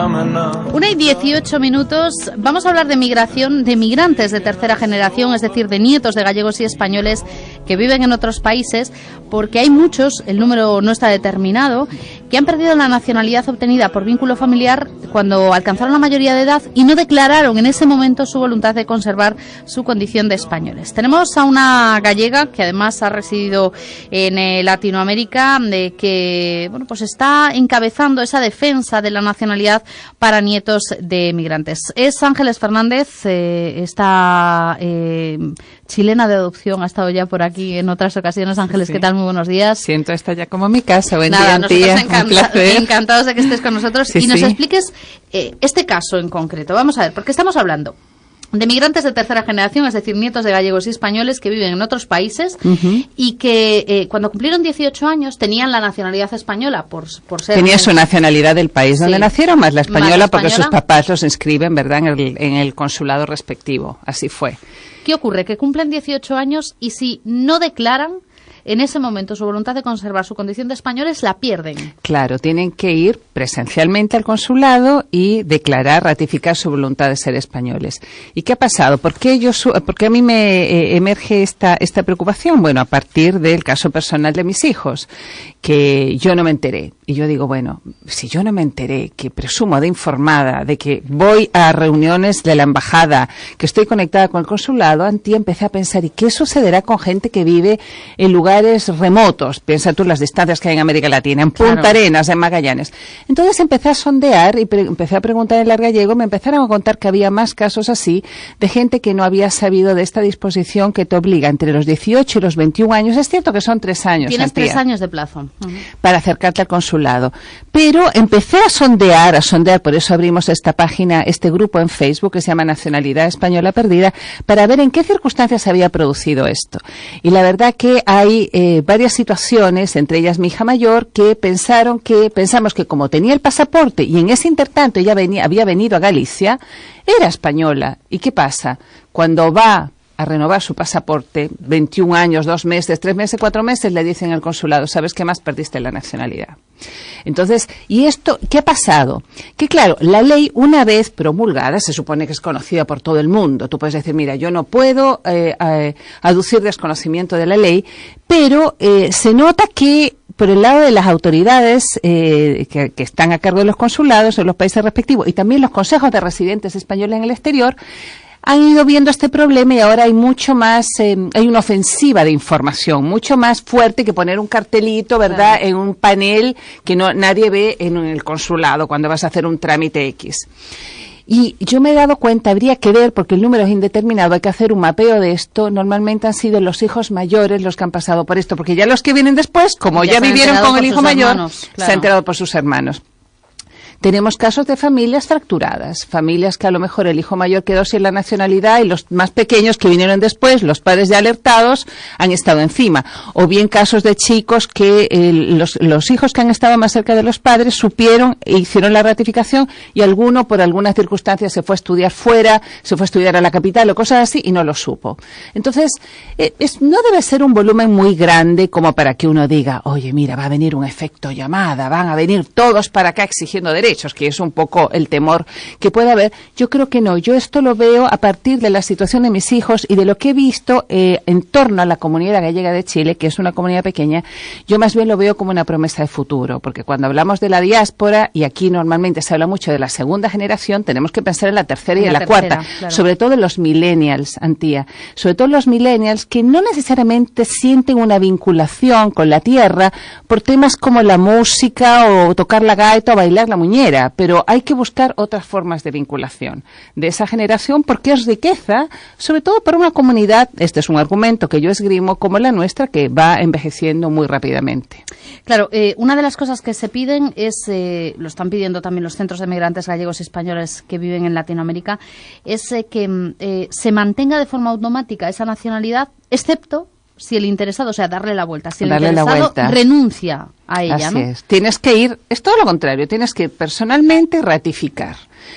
1:18. Vamos a hablar de migración, de migrantes de tercera generación, es decir, de nietos de gallegos y españoles que viven en otros países, porque hay muchos, el número no está determinado, que han perdido la nacionalidad obtenida por vínculo familiar cuando alcanzaron la mayoría de edad y no declararon en ese momento su voluntad de conservar su condición de españoles. Tenemos a una gallega que además ha residido en Latinoamérica, que bueno, pues está encabezando esa defensa de la nacionalidad para nietos de migrantes. Es Ángeles Fernández, esta chilena de adopción, ha estado ya por aquí en otras ocasiones. Ángeles, sí. ¿Qué tal? Muy buenos días. Siento estar ya como en mi casa. Buen día, tía. Encantados de que estés con nosotros y nos expliques este caso en concreto. Vamos a ver, porque estamos hablando de migrantes de tercera generación, es decir, nietos de gallegos y españoles que viven en otros países y que cuando cumplieron 18 años tenían la nacionalidad española por ser... Tenían su nacionalidad del país donde nacieron, más la española, porque sus papás los inscriben, ¿verdad?, en el consulado respectivo. Así fue. ¿Qué ocurre? Que cumplen 18 años y si no declaran en ese momento su voluntad de conservar su condición de españoles, la pierden. Claro, tienen que ir presencialmente al consulado y declarar, ratificar su voluntad de ser españoles. ¿Y qué ha pasado? ¿Por qué a mí me emerge esta preocupación? Bueno, a partir del caso personal de mis hijos, que yo no me enteré. Y yo digo, bueno, si yo no me enteré, que presumo de informada, de que voy a reuniones de la embajada, que estoy conectada con el consulado, empecé a pensar, ¿y qué sucederá con gente que vive en lugares remotos? Piensa tú las distancias que hay en América Latina, en Punta Arenas, en Magallanes. Entonces empecé a sondear y empecé a preguntar en el gallego, me empezaron a contar que había más casos así, de gente que no había sabido de esta disposición que te obliga entre los 18 y los 21 años. Es cierto que son 3 años. Tienes 3 años de plazo. Para acercarte al consulado. Pero empecé a sondear, por eso abrimos esta página, este grupo en Facebook que se llama Nacionalidad Española Perdida, para ver en qué circunstancias se había producido esto. Y la verdad que hay varias situaciones, entre ellas mi hija mayor, que pensamos que como tenía el pasaporte y en ese intertanto ella había venido a Galicia, era española. ¿Y qué pasa? Cuando va a renovar su pasaporte, 21 años, 2 meses, 3 meses, 4 meses, le dicen al consulado, ¿sabes qué más? Perdiste la nacionalidad. Entonces, ¿y esto qué ha pasado? Que claro, la ley, una vez promulgada, se supone que es conocida por todo el mundo. Tú puedes decir, mira, yo no puedo aducir desconocimiento de la ley, pero se nota que por el lado de las autoridades que están a cargo de los consulados en los países respectivos y también los consejos de residentes españoles en el exterior, han ido viendo este problema y ahora hay mucho más, hay una ofensiva de información, mucho más fuerte que poner un cartelito, ¿verdad?, en un panel que nadie ve en el consulado cuando vas a hacer un trámite X. Y yo me he dado cuenta, habría que ver, porque el número es indeterminado, hay que hacer un mapeo de esto. Normalmente han sido los hijos mayores los que han pasado por esto, porque ya los que vienen después, como ya vivieron con el hijo mayor, se han enterado por sus hermanos. Tenemos casos de familias fracturadas, familias que a lo mejor el hijo mayor quedó sin la nacionalidad y los más pequeños que vinieron después, los padres ya alertados, han estado encima. O bien casos de chicos que los hijos que han estado más cerca de los padres supieron e hicieron la ratificación y alguno por algunas circunstancias se fue a estudiar fuera, se fue a estudiar a la capital o cosas así y no lo supo. Entonces, no debe ser un volumen muy grande como para que uno diga, oye, mira, va a venir un efecto llamada, van a venir todos para acá exigiendo derechos, que es un poco el temor que puede haber. Yo creo que no. Yo esto lo veo a partir de la situación de mis hijos y de lo que he visto en torno a la comunidad gallega de Chile, que es una comunidad pequeña. Yo más bien lo veo como una promesa de futuro, porque cuando hablamos de la diáspora, y aquí normalmente se habla mucho de la segunda generación, tenemos que pensar en la tercera y en la cuarta. Claro. Sobre todo en los millennials, Antía. Sobre todo los millennials que no necesariamente sienten una vinculación con la tierra por temas como la música o tocar la gaita o bailar la muñeca. Pero hay que buscar otras formas de vinculación de esa generación porque es riqueza, sobre todo para una comunidad, este es un argumento que yo esgrimo, como la nuestra, que va envejeciendo muy rápidamente. Claro, una de las cosas que se piden es, lo están pidiendo también los centros de migrantes gallegos y españoles que viven en Latinoamérica, es que se mantenga de forma automática esa nacionalidad, excepto si el interesado, o sea, darle la vuelta, si el interesado renuncia a ella, Así es. Tienes que ir, es todo lo contrario, tienes que personalmente ratificar.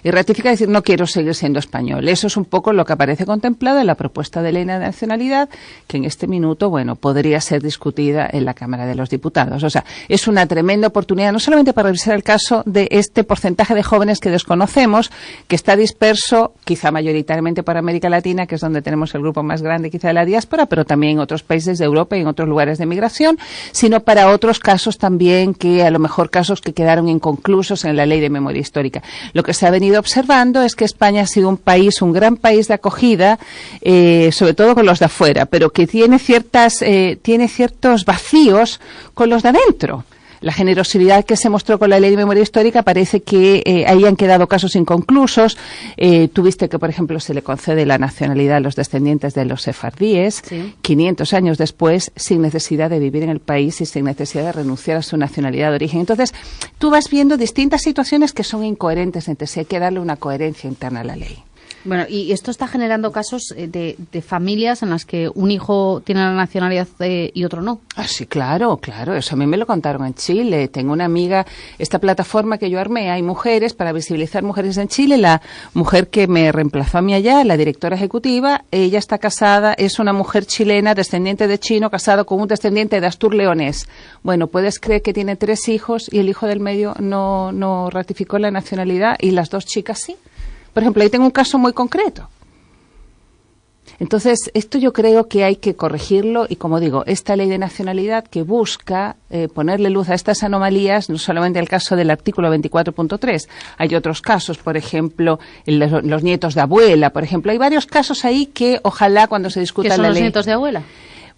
Y ratifica decir, no quiero seguir siendo español. Eso es un poco lo que aparece contemplado en la propuesta de ley de nacionalidad, que en este minuto, bueno, podría ser discutida en la Cámara de los Diputados. O sea, es una tremenda oportunidad, no solamente para revisar el caso de este porcentaje de jóvenes que desconocemos, que está disperso, quizá mayoritariamente por América Latina, que es donde tenemos el grupo más grande quizá de la diáspora, pero también en otros países de Europa y en otros lugares de migración, sino para otros casos también, que a lo mejor casos que quedaron inconclusos en la ley de memoria histórica. Lo que se ha venido observando es que España ha sido un gran país de acogida, sobre todo con los de afuera, pero que tiene ciertos vacíos con los de adentro. La generosidad que se mostró con la ley de memoria histórica parece que ahí han quedado casos inconclusos. Tuviste que, por ejemplo, se le concede la nacionalidad a los descendientes de los sefardíes, sí, 500 años después, sin necesidad de vivir en el país y sin necesidad de renunciar a su nacionalidad de origen. Entonces, tú vas viendo distintas situaciones que son incoherentes entre sí. Hay que darle una coherencia interna a la ley. Bueno, y esto está generando casos de familias en las que un hijo tiene la nacionalidad y otro no. Ah, sí, claro. Eso a mí me lo contaron en Chile. Tengo una amiga, esta plataforma que yo armé, hay mujeres para visibilizar mujeres en Chile. La mujer que me reemplazó a mí allá, la directora ejecutiva, ella está casada, es una mujer chilena, descendiente de chino, casado con un descendiente de Astur leonés. Bueno, puedes creer que tiene 3 hijos y el hijo del medio no ratificó la nacionalidad y las 2 chicas sí. Por ejemplo, ahí tengo un caso muy concreto. Entonces, esto yo creo que hay que corregirlo y, como digo, esta ley de nacionalidad que busca ponerle luz a estas anomalías, no solamente el caso del artículo 24.3, hay otros casos, por ejemplo, los nietos de abuela, por ejemplo, hay varios casos ahí que ojalá cuando se discuta la ley... ¿Qué son los nietos de abuela?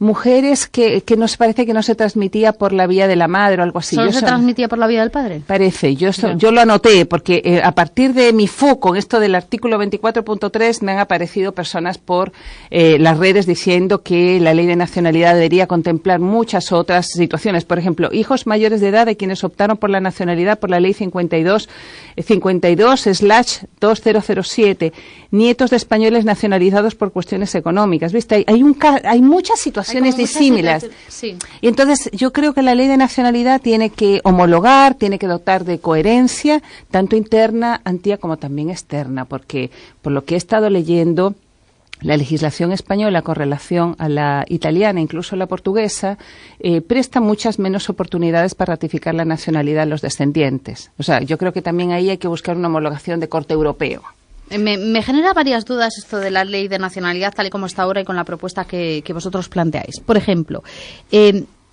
Mujeres que nos parece que no se transmitía por la vía de la madre o algo así. ¿Solo se transmitía por la vía del padre? Parece. Yo lo anoté porque a partir de mi foco en esto del artículo 24.3 me han aparecido personas por las redes diciendo que la ley de nacionalidad debería contemplar muchas otras situaciones. Por ejemplo, hijos mayores de edad de quienes optaron por la nacionalidad por la ley 52/2007, nietos de españoles nacionalizados por cuestiones económicas. ¿Viste? Hay muchas situaciones disímiles. Sí. Y entonces yo creo que la ley de nacionalidad tiene que homologar, tiene que dotar de coherencia, tanto interna, Antía, como también externa, porque por lo que he estado leyendo, la legislación española con relación a la italiana, incluso la portuguesa, presta muchas menos oportunidades para ratificar la nacionalidad a los descendientes. O sea, yo creo que también ahí hay que buscar una homologación de corte europeo. Me genera varias dudas esto de la ley de nacionalidad tal y como está ahora y con la propuesta que vosotros planteáis. Por ejemplo,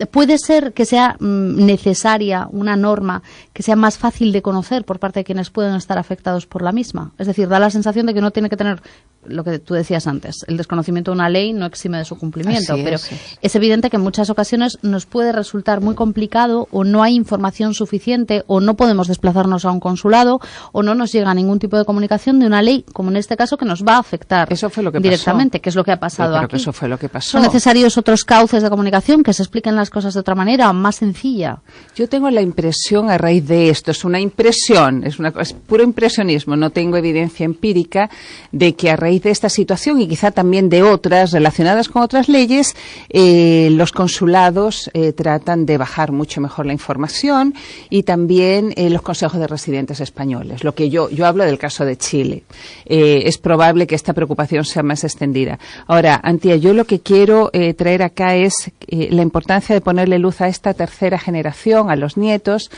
¿puede ser que sea necesaria una norma que sea más fácil de conocer por parte de quienes pueden estar afectados por la misma? Es decir, da la sensación de que no tiene que tener lo que tú decías antes, el desconocimiento de una ley no exime de su cumplimiento, pero es evidente que en muchas ocasiones nos puede resultar muy complicado o no hay información suficiente o no podemos desplazarnos a un consulado o no nos llega ningún tipo de comunicación de una ley, como en este caso, que nos va a afectar directamente, que es lo que ha pasado aquí. Eso fue lo que pasó. ¿Son necesarios otros cauces de comunicación que se expliquen las cosas de otra manera, más sencilla? Yo tengo la impresión, a raíz de esto, es una impresión, es puro impresionismo, no tengo evidencia empírica de que a raíz de esta situación y quizá también de otras relacionadas con otras leyes, los consulados tratan de bajar mucho mejor la información y también los consejos de residentes españoles. Lo que yo hablo del caso de Chile. Es probable que esta preocupación sea más extendida. Ahora, Antía, yo lo que quiero traer acá es la importancia de ponerle luz a esta tercera generación, a los nietos,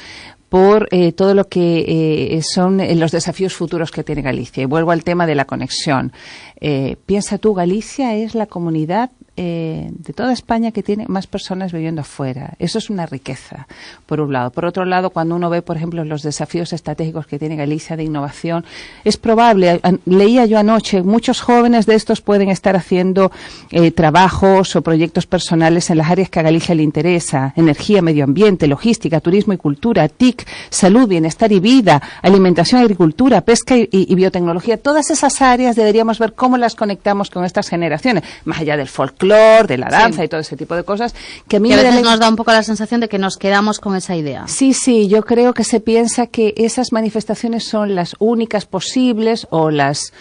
por todo lo que son los desafíos futuros que tiene Galicia. Y vuelvo al tema de la conexión. Piensa tú, Galicia es la comunidad de toda España que tiene más personas viviendo afuera. Eso es una riqueza, por un lado. Por otro lado, cuando uno ve, por ejemplo, los desafíos estratégicos que tiene Galicia de innovación, es probable, leía yo anoche, muchos jóvenes de estos pueden estar haciendo trabajos o proyectos personales en las áreas que a Galicia le interesa: energía, medio ambiente, logística, turismo y cultura, TIC, salud, bienestar y vida, alimentación, agricultura, pesca y biotecnología. Todas esas áreas deberíamos ver cómo las conectamos con estas generaciones, más allá del folclore, de la danza y todo ese tipo de cosas, que a mí veces nos da un poco la sensación de que nos quedamos con esa idea. Sí, yo creo que se piensa que esas manifestaciones son las únicas posibles o las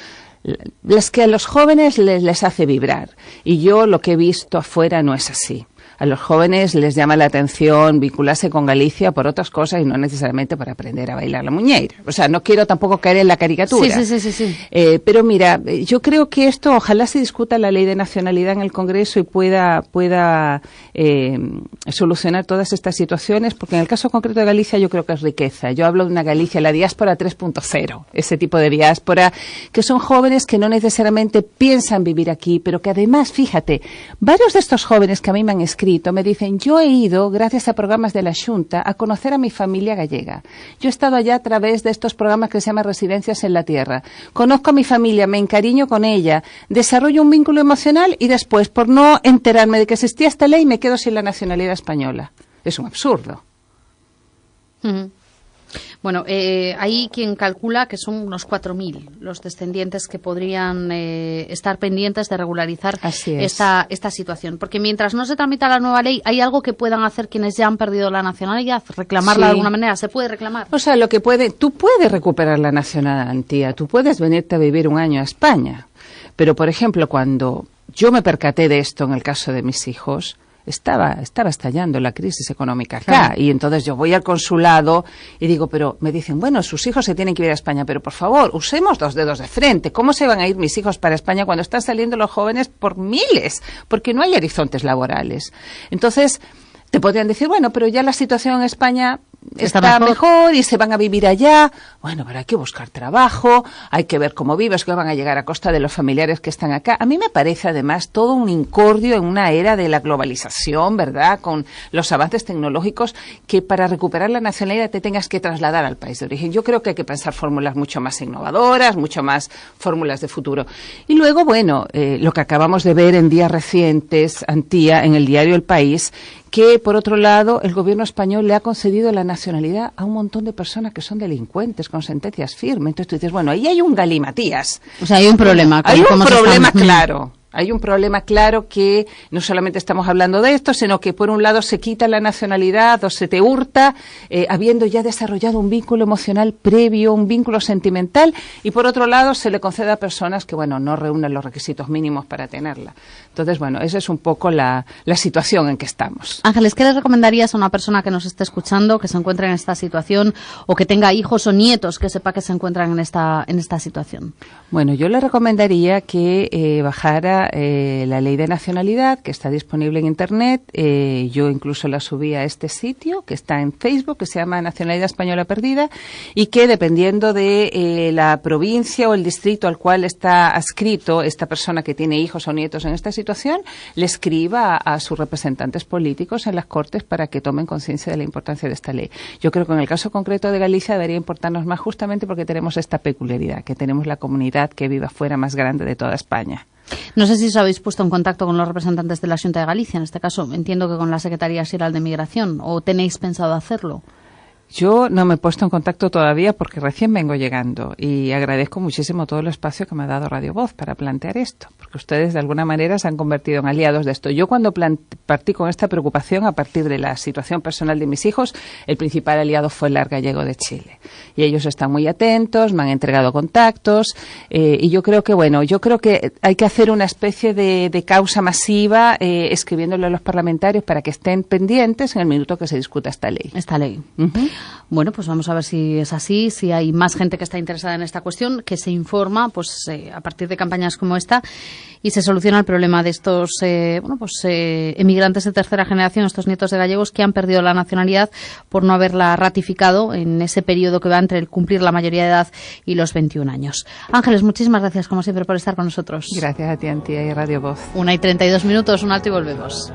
que a los jóvenes les hace vibrar. Y yo lo que he visto afuera no es así. A los jóvenes les llama la atención vincularse con Galicia por otras cosas y no necesariamente para aprender a bailar la muñeira. O sea, no quiero tampoco caer en la caricatura. Sí. Pero mira, yo creo que esto, ojalá se discuta la ley de nacionalidad en el Congreso y pueda solucionar todas estas situaciones, porque en el caso concreto de Galicia yo creo que es riqueza. Yo hablo de una Galicia, la diáspora 3.0, ese tipo de diáspora, que son jóvenes que no necesariamente piensan vivir aquí, pero que además, fíjate, varios de estos jóvenes que a mí me han escrito me dicen, yo he ido, gracias a programas de la Xunta, a conocer a mi familia gallega. Yo he estado allá a través de estos programas que se llaman Residencias en la Tierra. Conozco a mi familia, me encariño con ella, desarrollo un vínculo emocional y después, por no enterarme de que existía esta ley, me quedo sin la nacionalidad española. Es un absurdo. Bueno, hay quien calcula que son unos 4.000 los descendientes que podrían estar pendientes de regularizar esta situación. Porque mientras no se tramita la nueva ley, ¿hay algo que puedan hacer quienes ya han perdido la nacionalidad? ¿Reclamarla de alguna manera? ¿Se puede reclamar? O sea, tú puedes recuperar la nacionalidad, tú puedes venirte a vivir un año a España. Pero, por ejemplo, cuando yo me percaté de esto en el caso de mis hijos, estaba estallando la crisis económica acá. Claro. Y entonces yo voy al consulado y digo, pero me dicen, bueno, sus hijos se tienen que ir a España, pero por favor, usemos 2 dedos de frente. ¿Cómo se van a ir mis hijos para España cuando están saliendo los jóvenes por miles? Porque no hay horizontes laborales. Entonces, te podrían decir, bueno, pero ya la situación en España está mejor y se van a vivir allá. Bueno, pero hay que buscar trabajo, hay que ver cómo vives, que van a llegar a costa de los familiares que están acá. A mí me parece además todo un incordio en una era de la globalización, ¿verdad?, con los avances tecnológicos, que para recuperar la nacionalidad te tengas que trasladar al país de origen. Yo creo que hay que pensar fórmulas mucho más innovadoras, mucho más fórmulas de futuro. Y luego, bueno, lo que acabamos de ver en días recientes, Antía, en el diario El País, que, por otro lado, el gobierno español le ha concedido la nacionalidad a un montón de personas que son delincuentes con sentencias firmes. Entonces tú dices, bueno, ahí hay un galimatías. O sea, hay un problema. Hay un problema claro. Hay un problema claro que no solamente estamos hablando de esto, sino que por un lado se quita la nacionalidad o se te hurta, habiendo ya desarrollado un vínculo emocional previo, un vínculo sentimental, y por otro lado se le concede a personas que, bueno, no reúnen los requisitos mínimos para tenerla. Entonces, bueno, esa es un poco la situación en que estamos. Ángeles, ¿qué le recomendarías a una persona que nos esté escuchando, que se encuentre en esta situación, o que tenga hijos o nietos que sepa que se encuentran en esta situación? Bueno, yo le recomendaría que bajara la ley de nacionalidad, que está disponible en Internet. Yo incluso la subí a este sitio, que está en Facebook, que se llama Nacionalidad Española Perdida, y que dependiendo de la provincia o el distrito al cual está adscrito esta persona que tiene hijos o nietos en esta situación, le escriba a sus representantes políticos en las Cortes para que tomen conciencia de la importancia de esta ley. Yo creo que en el caso concreto de Galicia debería importarnos más, justamente porque tenemos esta peculiaridad, que tenemos la comunidad que vive afuera más grande de toda España. No sé si os habéis puesto en contacto con los representantes de la Xunta de Galicia, en este caso entiendo que con la Secretaría Xeral de Migración, ¿o tenéis pensado hacerlo? Yo no me he puesto en contacto todavía porque recién vengo llegando y agradezco muchísimo todo el espacio que me ha dado Radio Voz para plantear esto, porque ustedes de alguna manera se han convertido en aliados de esto. Yo cuando partí con esta preocupación a partir de la situación personal de mis hijos, el principal aliado fue el Gallego de Chile. Y ellos están muy atentos, me han entregado contactos y yo creo que hay que hacer una especie de causa masiva escribiéndole a los parlamentarios para que estén pendientes en el minuto que se discuta esta ley. Esta ley. Uh-huh. Bueno, pues vamos a ver si es así, si hay más gente que está interesada en esta cuestión, que se informa pues a partir de campañas como esta y se soluciona el problema de estos emigrantes de tercera generación, estos nietos de gallegos que han perdido la nacionalidad por no haberla ratificado en ese periodo que va entre el cumplir la mayoría de edad y los 21 años. Ángeles, muchísimas gracias como siempre por estar con nosotros. Gracias a ti, Antía, y Radio Voz. 1:32, un alto y volvemos.